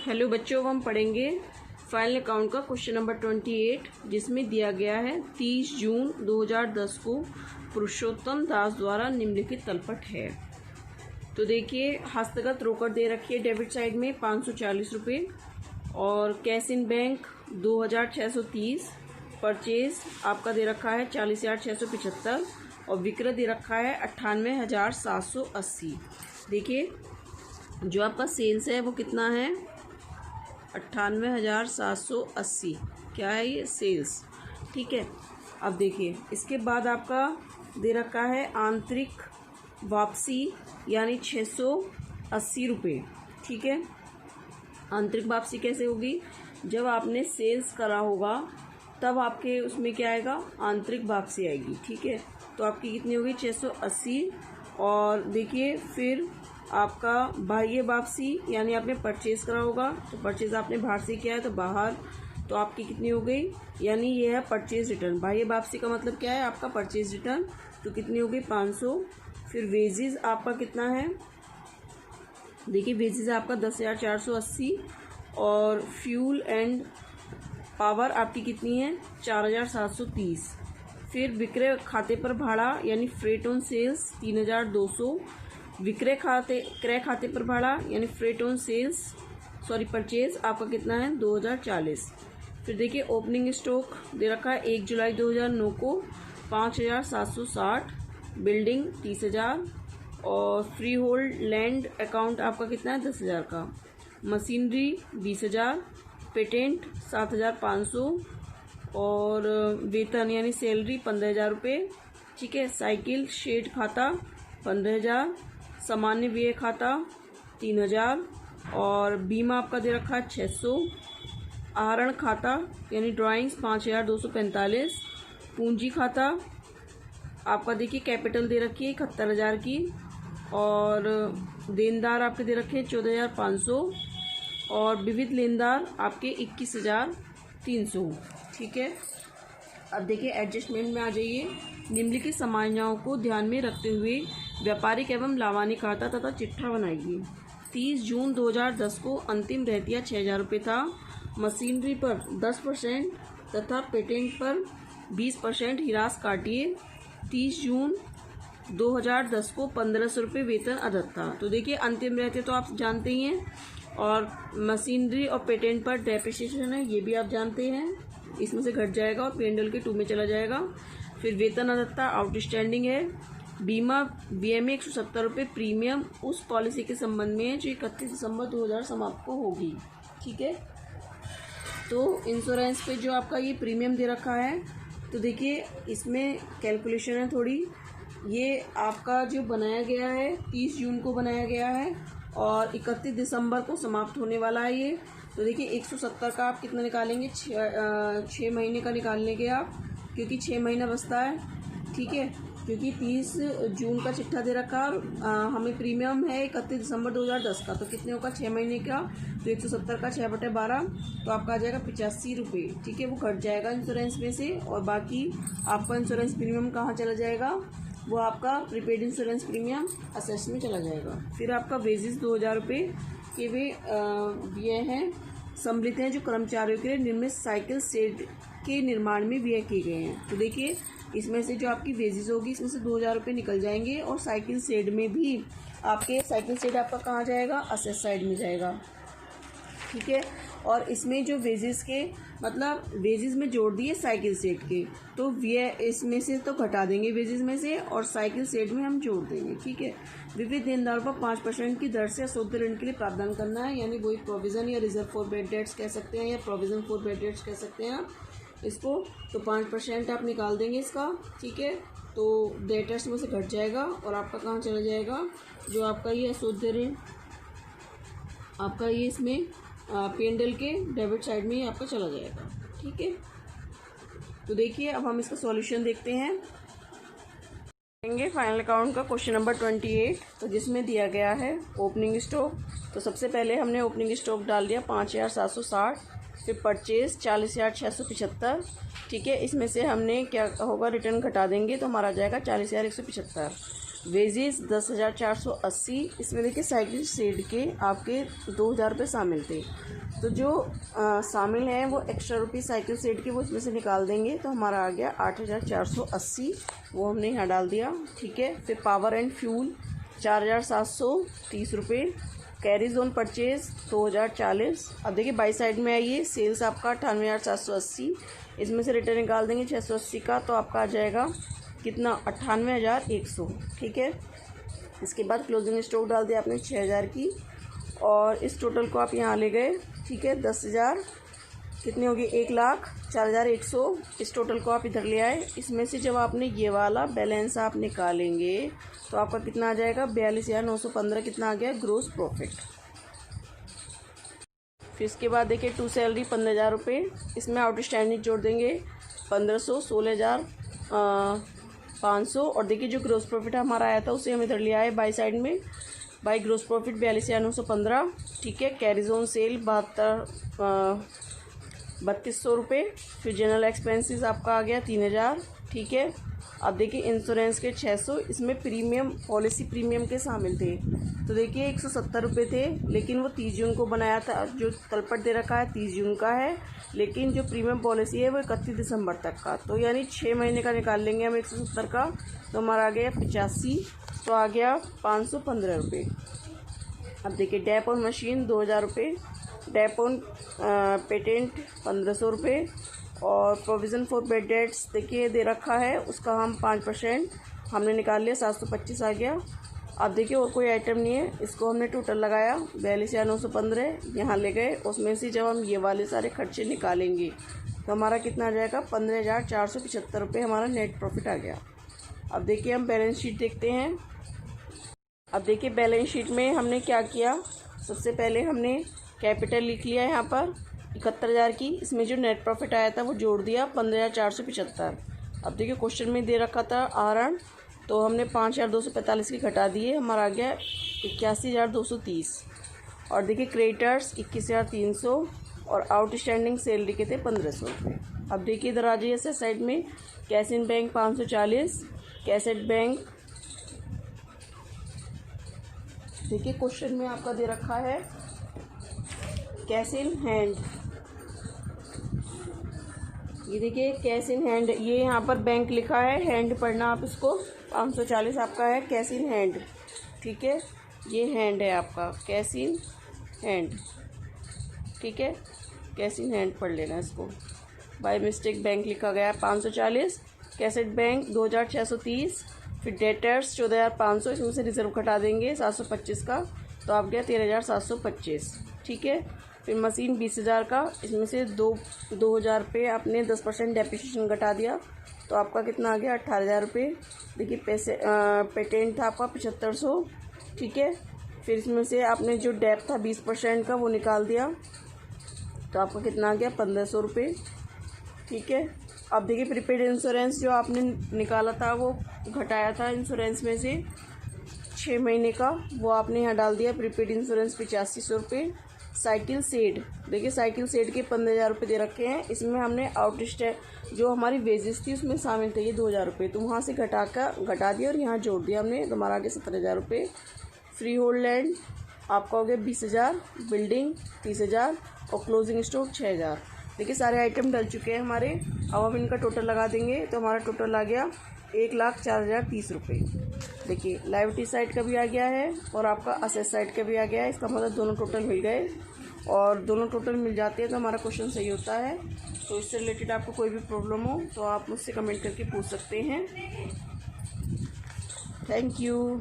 Hello बच्चों, हम पढ़ेंगे फाइनल अकाउंट का क्वेश्चन नंबर 28, जिसमें दिया गया है 30 जून 2010 को पुरुषोत्तम दास द्वारा निम्नलिखित तलपट है। तो देखिए, हस्तगत रोकड़ दे रखी है डेबिट साइड में 540 रुपये और कैश इन बैंक 2630, परचेज आपका दे रखा है 40,675 और विक्रय दे रखा है 98,780। देखिए, जो आपका सेल्स है वो कितना है 98,780। क्या है ये सेल्स, ठीक है। अब देखिए, इसके बाद आपका दे रखा है आंतरिक वापसी यानी 680 रुपये, ठीक है। आंतरिक वापसी कैसे होगी? जब आपने सेल्स करा होगा तब आपके उसमें क्या आएगा, आंतरिक वापसी आएगी, ठीक है। तो आपकी कितनी होगी 680। और देखिए, फिर आपका बाह्य वापसी यानी आपने परचेज करा होगा, तो परचेज आपने बाहर से किया है तो बाहर, तो आपकी कितनी हो गई, यानी ये है परचेज रिटर्न। बाह्य वापसी का मतलब क्या है, आपका परचेज रिटर्न, तो कितनी हो गई 500। फिर वेजेस आपका कितना है, देखिए वेजेस आपका 10,480 और फ्यूल एंड पावर आपकी कितनी है 4,730। फिर विक्रय खाते पर भाड़ा यानी फ्रेट ऑन सेल्स 3,200। क्रय खाते पर भाड़ा यानी फ्रेट ऑन सेल्स परचेज आपका कितना है 2,040। फिर देखिए, ओपनिंग स्टॉक दे रखा है 1 जुलाई 2009 को 5,760, बिल्डिंग 30,000 और फ्री होल्ड लैंड अकाउंट आपका कितना है 10,000 का, मशीनरी 20,000, पेटेंट 7,500 और वेतन यानी सैलरी 15,000 रुपये, ठीक है। साइकिल शेड खाता 15,000, सामान्य व्यय खाता 3,000 और बीमा आपका दे रखा है 600। आहरण खाता यानी ड्राइंग्स 5,245। पूंजी खाता आपका देखिए कैपिटल दे रखी है 71,000 की और देनदार आपके दे रखे हैं 14,500 और विविध लेनदार आपके 21,300, ठीक है। अब देखिए, एडजस्टमेंट में आ जाइए। निम्नलिखित समायोजनाओं को ध्यान में रखते हुए व्यापारिक एवं लावानी खाता तथा चिट्ठा बनाइए। 30 जून 2010 को अंतिम रहतिया 6,000 रुपये था। मशीनरी पर 10% तथा पेटेंट पर 20% हिरास काटिए। 30 जून 2010 को 1,500 रुपये वेतन अदत्त था। तो देखिए, अंतिम रहते तो आप जानते ही हैं, और मशीनरी और पेटेंट पर डेप्रिसिएशन है, ये भी आप जानते हैं, इसमें से घट जाएगा और पेंडल के 2 में चला जाएगा। फिर वेतन अदत्ता आउटस्टैंडिंग है। बीमा बीएमए 170 रुपये प्रीमियम उस पॉलिसी के संबंध में है जो 31 दिसंबर 2000 समाप्त को होगी, ठीक है। तो इंश्योरेंस पे जो आपका ये प्रीमियम दे रखा है, तो देखिए इसमें कैलकुलेशन है थोड़ी। ये आपका जो बनाया गया है 30 जून को बनाया गया है और 31 दिसंबर को समाप्त होने वाला है ये। तो देखिए 170 का आप कितना निकालेंगे, 6 महीने का निकाल लेंगे आप, क्योंकि 6 महीना बचता है, ठीक है। क्योंकि 30 जून का चिट्ठा दे रखा, हमें प्रीमियम है 31 दिसंबर 2010 का, तो कितने होगा 6 महीने का, तो 170 का 6/12 तो आपका आ जाएगा 85 रुपये, ठीक है। वो घट जाएगा इंश्योरेंस में से और बाकी आपका इंश्योरेंस प्रीमियम कहाँ चला जाएगा, वो आपका प्रीपेड इंश्योरेंस प्रीमियम असेस में चला जाएगा। फिर आपका वेजेस 2,000 रुपये के वे व्यय हैं सम्मिलित हैं जो कर्मचारियों के लिए निर्मित साइकिल शेड के निर्माण में व्यय किए गए हैं। तो देखिए, इसमें से जो आपकी वेजेस होगी इसमें से 2,000 रुपये निकल जाएंगे और साइकिल शेड में भी आपके साइकिल शेड आपका कहाँ जाएगा, असेस साइड में जाएगा, ठीक है। और इसमें जो वेजेस के मतलब वेजेस में जोड़ दिए साइकिल सेट के, तो व्यय इसमें से तो घटा देंगे वेजेस में से और साइकिल सेट में हम जोड़ देंगे, ठीक है। विविध देनदारों पर 5% की दर से शुद्ध ऋण के लिए प्रावधान करना है, यानी वही प्रोविजन या रिजर्व फॉर बैड डेट्स कह सकते हैं या प्रोविजन फॉर बैड डेट्स कह सकते हैं आप इसको। तो 5% आप निकाल देंगे इसका, ठीक है। तो डेटर्स में से घट जाएगा और आपका कहाँ चला जाएगा, जो आपका ये शुद्ध ऋण आपका ये इसमें पेंडल के डेबिट साइड में ही आपका चला जाएगा, ठीक है। तो देखिए, अब हम इसका सॉल्यूशन देखते हैं। फाइनल अकाउंट का क्वेश्चन नंबर 28, तो जिसमें दिया गया है ओपनिंग स्टॉक। तो सबसे पहले हमने ओपनिंग स्टॉक डाल दिया 5,760, फिर परचेज 40,675, ठीक है। इसमें से हमने क्या होगा, रिटर्न घटा देंगे तो हमारा आ जाएगा 40,175। वेजेस 10,480। इसमें देखिए साइकिल शेड के आपके 2,000 रुपये शामिल थे। तो जो शामिल हैं वो एक्स्ट्रा रुपये साइकिल शेड के वो इसमें से निकाल देंगे, तो हमारा आ गया 8,480, वो हमने यहाँ डाल दिया। ठीक है, फिर पावर एंड फ्यूल 4,730 रुपये। Carry zone purchase 2,040। अब देखिए बाई साइड में आइए, सेल्स आपका 98,780, इसमें से रिटर्न निकाल देंगे 680 का, तो आपका आ जाएगा कितना, 98,100। ठीक है, इसके बाद क्लोजिंग स्टॉक डाल दिया आपने 6,000 की, और इस टोटल को आप यहाँ ले गए। ठीक है, 10,000 कितनी होगी, 1,04,100। इस टोटल को आप इधर ले आए। इसमें से जब आपने ये वाला बैलेंस आप निकालेंगे तो आपका कितना आ जाएगा, 42,915 कितना आ गया, ग्रोस प्रॉफिट। फिर इसके बाद देखिए टू सैलरी 15,000 रुपये, इसमें आउटस्टैंडिंग जोड़ देंगे 1,500, 16,500। और देखिए जो ग्रोस प्रॉफिट हमारा आया था उसे हम इधर ले आए बाई साइड में, बाई ग्रोस प्रॉफिट 42,915। ठीक है, कैरी जोन सेल 3,200 रुपये। फिर जनरल एक्सपेंसेस आपका आ गया 3,000। ठीक है, अब देखिए इंश्योरेंस के 600, इसमें प्रीमियम पॉलिसी प्रीमियम के शामिल थे। तो देखिए 170 रुपये थे, लेकिन वो 30 जून को बनाया था। जो तलपट दे रखा है 30 जून का है, लेकिन जो प्रीमियम पॉलिसी है वो 31 दिसंबर तक का, तो यानी 6 महीने का निकाल लेंगे हम 170 का, तो हमारा आ गया 85, तो आ गया 515 रुपये। अब देखिए डैप ऑन मशीन 2,000 रुपये, डैप ऑन पेटेंट 1,500 रुपये, और प्रोविज़न फॉर बेड डेट्स देखिए दे रखा है, उसका हम 5% हमने निकाल लिया, 725 आ गया। अब देखिए और कोई आइटम नहीं है, इसको हमने टोटल लगाया 42,915 यहाँ ले गए। उसमें से जब हम ये वाले सारे खर्चे निकालेंगे तो हमारा कितना आ जाएगा, 15,475 रुपये हमारा नेट प्रॉफिट आ गया। अब देखिए हम बैलेंस शीट देखते हैं। अब देखिए बैलेंस शीट में हमने क्या किया, सबसे पहले हमने कैपिटल लिख लिया यहाँ पर 71,000 की, इसमें जो नेट प्रॉफिट आया था वो जोड़ दिया 15,475। अब देखिए क्वेश्चन में दे रखा था आहरण, तो हमने 5,245 की घटा दिए, हमारा आ गया 81,230। और देखिए क्रेडिटर्स 21,300, और आउटस्टैंडिंग सैलरी के थे 1,500 रुपये। अब देखिए इधर आ जाइए ऐसे साइड में, cash in bank 540, cash at bank. देखिए क्वेश्चन में आपका दे रखा है कैश इन हैंड, ये देखिए कैश इन हैंड, ये यहाँ पर बैंक लिखा है, हैंड पढ़ना आप इसको, 540 आपका है कैश इन हैंड। ठीक है, ये हैंड है आपका, कैश इन हैंड। ठीक है, कैश इन हैंड पढ़ लेना इसको, बाय मिस्टेक बैंक लिखा गया है 540, कैसेट बैंक 2,630। फिर डेटर्स 14,500, इसमें से रिजर्व घटा देंगे 725 का, तो आप गया 13,725। ठीक है, फिर मशीन 20,000 का, इसमें से 2,000 रुपये आपने 10% डेप्रिसिएशन घटा दिया, तो आपका कितना आ गया, 18,000 रुपये। देखिए पैसे पेटेंट था आपका 7,500। ठीक है, फिर इसमें से आपने जो डेप था 20% का वो निकाल दिया, तो आपका कितना आ गया, 1,500 रुपये। ठीक है, अब देखिए प्रीपेड इंश्योरेंस जो आपने निकाला था वो घटाया था इंश्योरेंस में से 6 महीने का, वो आपने यहाँ डाल दिया, प्रीपेड इंश्योरेंस 8500 रुपये। साइकिल सेड, देखिए साइकिल सेड के 15,000 रुपये दे रखे हैं, इसमें हमने जो हमारी वेजेस थी उसमें शामिल थे ये 2,000 रुपये, तो वहाँ से घटा दिया और यहाँ जोड़ दिया हमने, तो हमारा आगे 17,000 रुपये। फ्री होल्ड लैंड आपका हो गया 20,000, बिल्डिंग 30,000, और क्लोजिंग स्टॉक 6,000। देखिए सारे आइटम डल चुके हैं हमारे, अब हम इनका टोटल लगा देंगे, तो हमारा टोटल आ गया 1,04,030 रुपये। देखिए लायबिलिटी साइड का भी आ गया है और आपका असेट साइड का भी आ गया है, इसका मतलब दोनों टोटल मिल गए, और दोनों टोटल मिल जाते हैं तो हमारा क्वेश्चन सही होता है। तो इससे रिलेटेड आपको कोई भी प्रॉब्लम हो तो आप मुझसे कमेंट करके पूछ सकते हैं। Thank you.